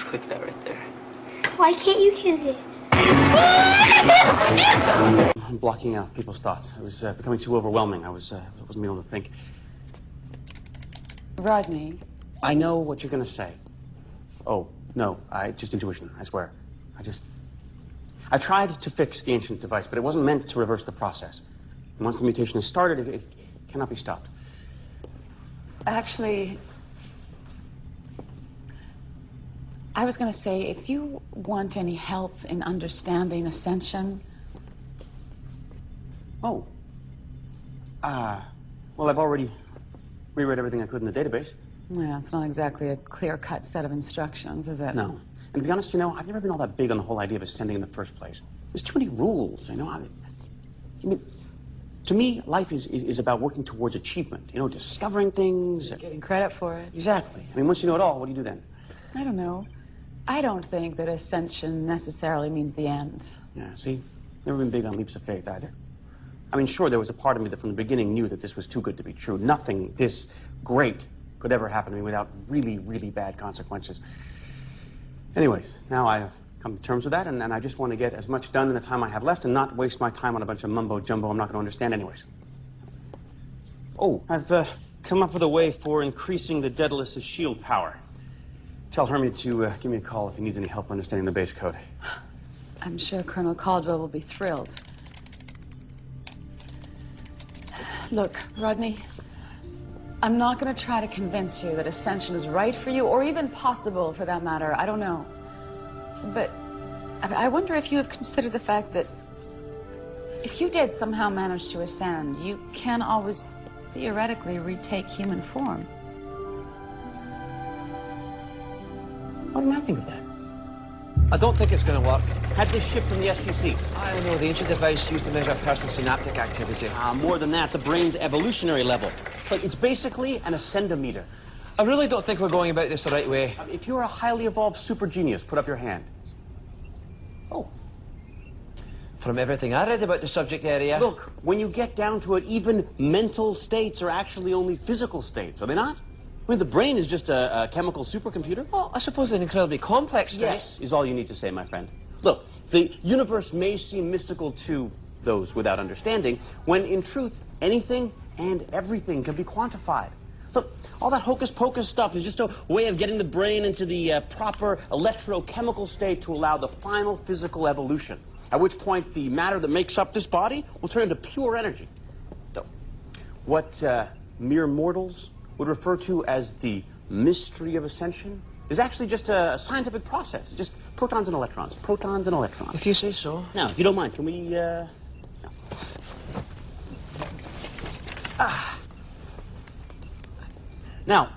Just click that right there. Why can't you kiss it? I'm blocking out people's thoughts. It was becoming too overwhelming. I wasn't able to think. Rodney. I know what you're going to say. Oh, no, just intuition, I swear. I tried to fix the ancient device, but it wasn't meant to reverse the process. And once the mutation has started, it cannot be stopped. Actually, I was going to say, if you want any help in understanding Ascension... Oh. Well, I've already reread everything I could in the database. Well, it's not exactly a clear-cut set of instructions, is it? No. And to be honest, I've never been all that big on the whole idea of ascending in the first place. There's too many rules, I mean, to me, life is about working towards achievement, discovering things. Getting credit for it. Exactly. I mean, once you know it all, what do you do then? I don't know. I don't think that ascension necessarily means the end. Yeah, see? Never been big on leaps of faith either. I mean, sure, there was a part of me that from the beginning knew that this was too good to be true. Nothing this great could ever happen to me without really, really bad consequences. Anyways, now I have come to terms with that, and I just want to get as much done in the time I have left and not waste my time on a bunch of mumbo-jumbo I'm not going to understand anyways. Oh, I've come up with a way for increasing the Daedalus' shield power. Tell Hermia to give me a call if he needs any help understanding the base code. I'm sure Colonel Caldwell will be thrilled. Look, Rodney, I'm not going to try to convince you that Ascension is right for you, or even possible, for that matter. I don't know. But I wonder if you have considered the fact that if you did somehow manage to ascend, you can always theoretically retake human form. What did I think of that? I don't think it's going to work. Had this shipped from the SGC. I don't know, the ancient device used to measure a person's synaptic activity. More than that, the brain's evolutionary level. But it's basically an ascendometer. I really don't think we're going about this the right way. If you're a highly evolved super genius, put up your hand. Oh. From everything I read about the subject area... Look, when you get down to it, even mental states are actually only physical states, are they not? I mean, the brain is just a chemical supercomputer. Well, I suppose an incredibly complex state. Yes, is all you need to say, my friend. Look, the universe may seem mystical to those without understanding, when in truth, anything and everything can be quantified. Look, all that hocus-pocus stuff is just a way of getting the brain into the proper electrochemical state to allow the final physical evolution, at which point the matter that makes up this body will turn into pure energy. So, what mere mortals would refer to as the mystery of ascension is actually just a scientific process. Just protons and electrons. Protons and electrons. If you say so. Now, if you don't mind, can we, Now,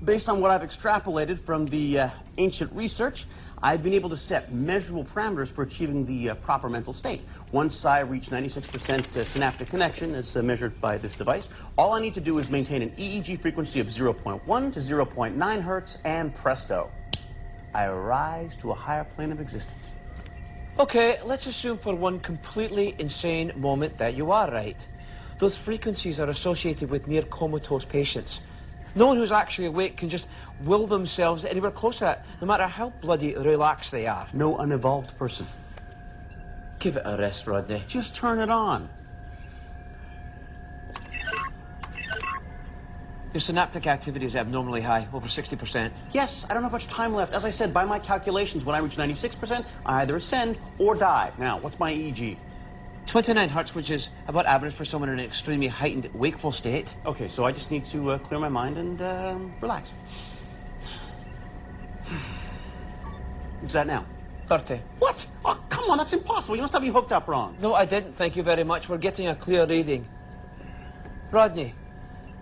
based on what I've extrapolated from the ancient research, I've been able to set measurable parameters for achieving the proper mental state. Once I reach 96% synaptic connection, as measured by this device, all I need to do is maintain an EEG frequency of 0.1 to 0.9 hertz, and presto, I rise to a higher plane of existence. Okay, let's assume for one completely insane moment that you are right. Those frequencies are associated with near comatose patients. No one who's actually awake can just will themselves anywhere close to that, no matter how bloody relaxed they are. No unevolved person. Give it a rest, Rodney. Just turn it on. Your synaptic activity is abnormally high, over 60%. Yes, I don't have much time left. As I said, by my calculations, when I reach 96%, I either ascend or die. Now, what's my EEG? 29 hertz, which is about average for someone in an extremely heightened wakeful state. Okay, so I just need to clear my mind and relax. What's that now? 30. What? Oh, come on, that's impossible. You must have me hooked up wrong. No, I didn't. Thank you very much. We're getting a clear reading. Rodney,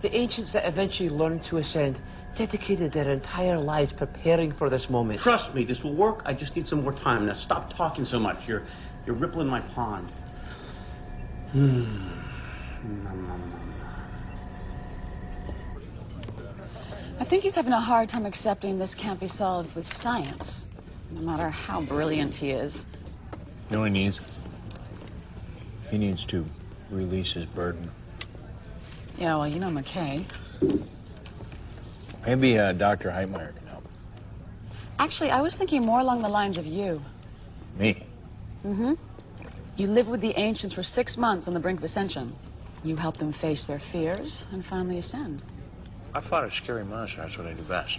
the ancients that eventually learned to ascend dedicated their entire lives preparing for this moment. Trust me, this will work. I just need some more time. Now, stop talking so much. You're rippling my pond. I think he's having a hard time accepting this can't be solved with science, no matter how brilliant he is. You know what he needs? He needs to release his burden. Yeah, well, you know McKay. Maybe Dr. Heitmeyer can help. Actually, I was thinking more along the lines of you. Me? Mm-hmm. You lived with the ancients for 6 months on the brink of ascension. You helped them face their fears and finally ascend. I fought a scary monster. That's what I do best.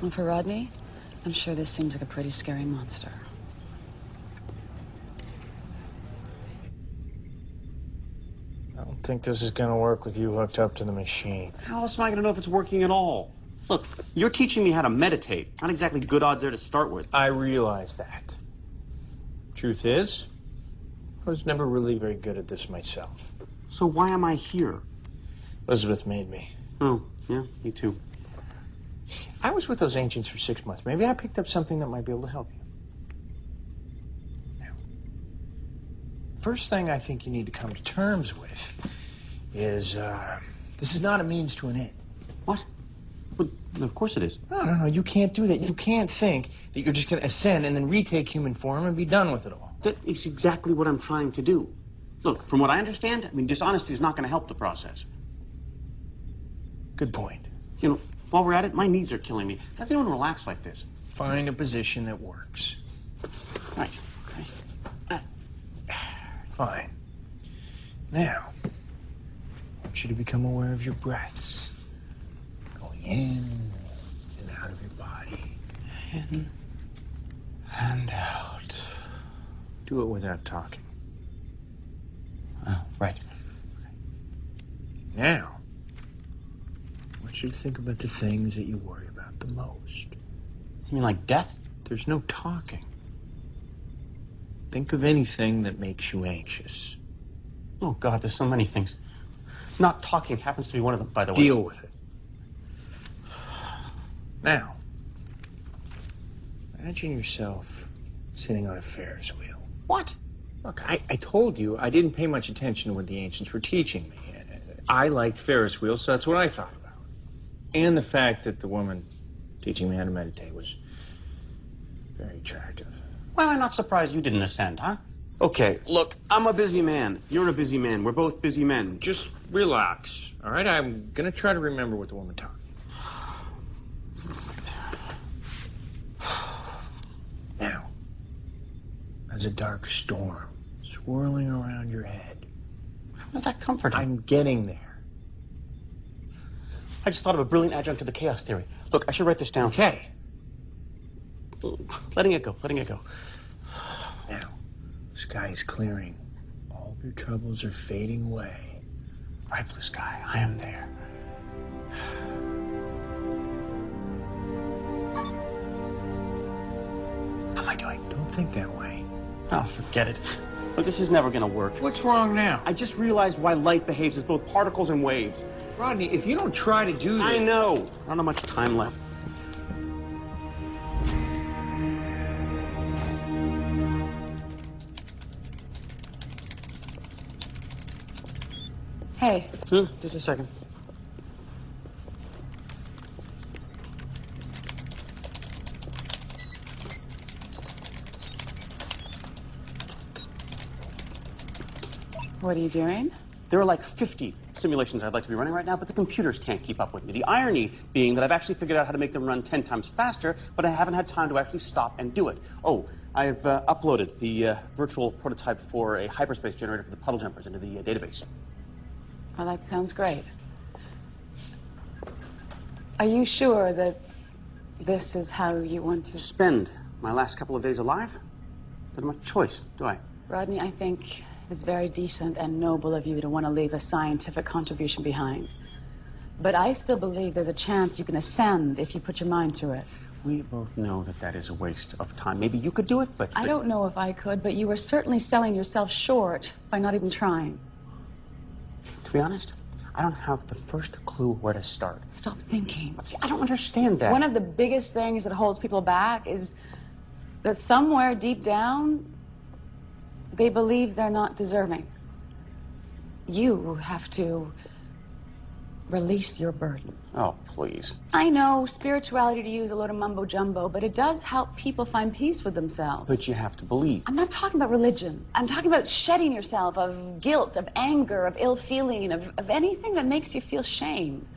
And for Rodney, I'm sure this seems like a pretty scary monster. I don't think this is gonna work with you hooked up to the machine. How else am I going to know if it's working at all? Look, you're teaching me how to meditate. Not exactly good odds there to start with. I realize that. Truth is, I was never really very good at this myself. So why am I here? Elizabeth made me. Oh, yeah, me too. I was with those ancients for 6 months. Maybe I picked up something that might be able to help you. Now, first thing I think you need to come to terms with is, this is not a means to an end. What? Well, of course it is. No, you can't do that. You can't think that you're just going to ascend and then retake human form and be done with it all. That is exactly what I'm trying to do. Look, from what I understand, dishonesty is not going to help the process. Good point. You know, while we're at it, my knees are killing me. How does anyone relax like this? Find a position that works. Right, okay. Fine. Now, I want you to become aware of your breaths. Going in and out of your body. In and out. Do it without talking. Oh, right. Now, I want you to think about the things that you worry about the most. You mean like death? There's no talking. Think of anything that makes you anxious. Oh, God, there's so many things. Not talking happens to be one of them, by the way. Deal with it. Now, imagine yourself sitting on a Ferris wheel. What? Look, I told you I didn't pay much attention to what the ancients were teaching me. I liked Ferris wheels, so that's what I thought about. And the fact that the woman teaching me how to meditate was very attractive. Why am I not surprised you didn't ascend, huh? Okay, look, I'm a busy man. You're a busy man. We're both busy men. Just relax, all right? I'm gonna try to remember what the woman taught me. Now, there's a dark storm swirling around your head. How is that comforting? I'm getting there. I just thought of a brilliant adjunct to the chaos theory. Look, I should write this down. Okay. Letting it go, letting it go. Now, sky is clearing. All of your troubles are fading away. Right, blue sky, I am there. How am I doing? Don't think that way. Oh, forget it. Look, this is never gonna work. What's wrong now? I just realized why light behaves as both particles and waves. Rodney, if you don't try to do this... I know. I don't have much time left. Hey, Just a second. what are you doing? There are like 50 simulations I'd like to be running right now, but the computers can't keep up with me. The irony being that I've actually figured out how to make them run 10 times faster, but I haven't had time to actually stop and do it. Oh, I've uploaded the virtual prototype for a hyperspace generator for the puddle jumpers into the database. Well, that sounds great. Are you sure that this is how you want to... Spend my last couple of days alive? Don't have much choice, do I? Rodney, I think it's very decent and noble of you to want to leave a scientific contribution behind. But I still believe there's a chance you can ascend if you put your mind to it. We both know that that is a waste of time. Maybe you could do it, but... I don't know if I could, but you were certainly selling yourself short by not even trying. To be honest, I don't have the first clue where to start. Stop thinking. But see, I don't understand that. One of the biggest things that holds people back is that somewhere deep down, they believe they're not deserving. You have to release your burden. Oh, please. I know spirituality to you is a load of mumbo jumbo, but it does help people find peace with themselves. But you have to believe. I'm not talking about religion. I'm talking about shedding yourself of guilt, of anger, of ill feeling, of anything that makes you feel shame.